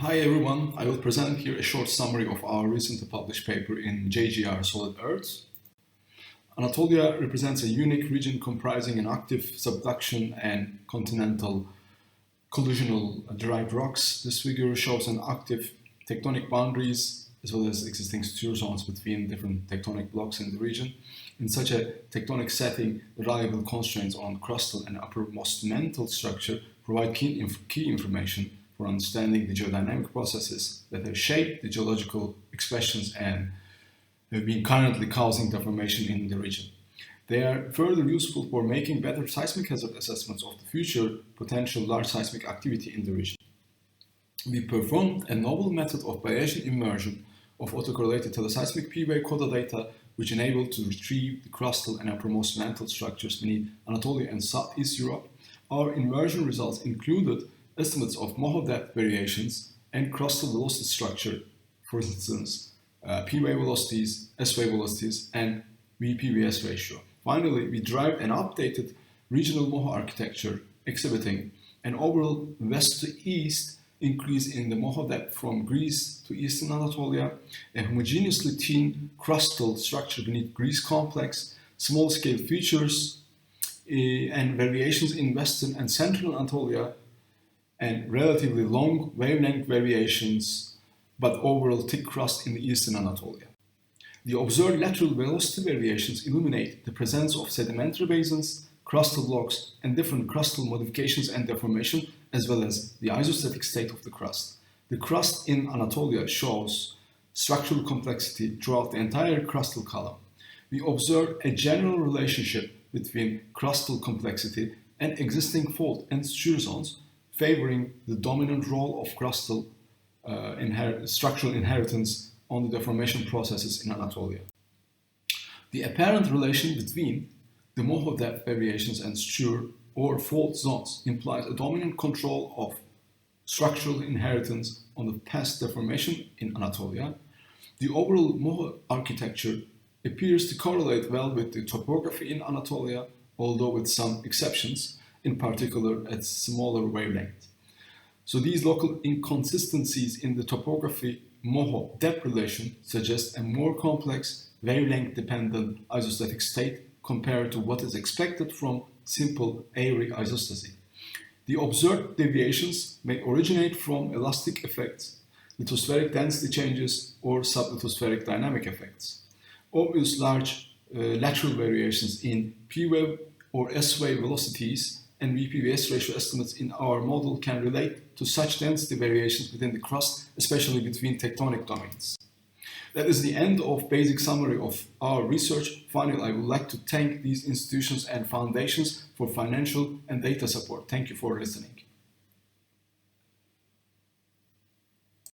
Hi everyone, I will present here a short summary of our recently published paper in JGR Solid Earth. Anatolia represents a unique region comprising an active subduction and continental collisional derived rocks. This figure shows an active tectonic boundaries as well as existing suture zones between different tectonic blocks in the region. In such a tectonic setting, the reliable constraints on crustal and uppermost mantle structure provide key information for understanding the geodynamic processes that have shaped the geological expressions and have been currently causing deformation in the region. They are further useful for making better seismic hazard assessments of the future potential large seismic activity in the region. We performed a novel method of Bayesian inversion of autocorrelated teleseismic P-wave Coda data, which enabled to retrieve the crustal and uppermost mantle structures beneath Anatolia and Southeast Europe. Our inversion results included estimates of Moho depth variations and crustal velocity structure, for instance, P-wave velocities, S-wave velocities, and VP-VS ratio. Finally, we derived an updated regional Moho architecture exhibiting an overall west to east increase in the Moho depth from Greece to eastern Anatolia, a homogeneously thin crustal structure beneath Greece complex, small-scale features, and variations in western and central Anatolia, and relatively long wavelength variations, but overall thick crust in the eastern Anatolia. The observed lateral velocity variations illuminate the presence of sedimentary basins, crustal blocks, and different crustal modifications and deformation, as well as the isostatic state of the crust. The crust in Anatolia shows structural complexity throughout the entire crustal column. We observe a general relationship between crustal complexity and existing fault and suture zones, favoring the dominant role of crustal structural inheritance on the deformation processes in Anatolia. The apparent relation between the Moho depth variations and suture or fault zones implies a dominant control of structural inheritance on the past deformation in Anatolia. The overall Moho architecture appears to correlate well with the topography in Anatolia, although with some exceptions, in particular at smaller wavelengths. So these local inconsistencies in the topography Moho depth relation suggest a more complex, wavelength-dependent isostatic state compared to what is expected from simple Airy isostasy. The observed deviations may originate from elastic effects, lithospheric density changes, or sub-lithospheric dynamic effects. Obvious large lateral variations in P-wave or S-wave velocities and VP-VS ratio estimates in our model can relate to such density variations within the crust, especially between tectonic domains. That is the end of basic summary of our research. Finally, I would like to thank these institutions and foundations for financial and data support. Thank you for listening.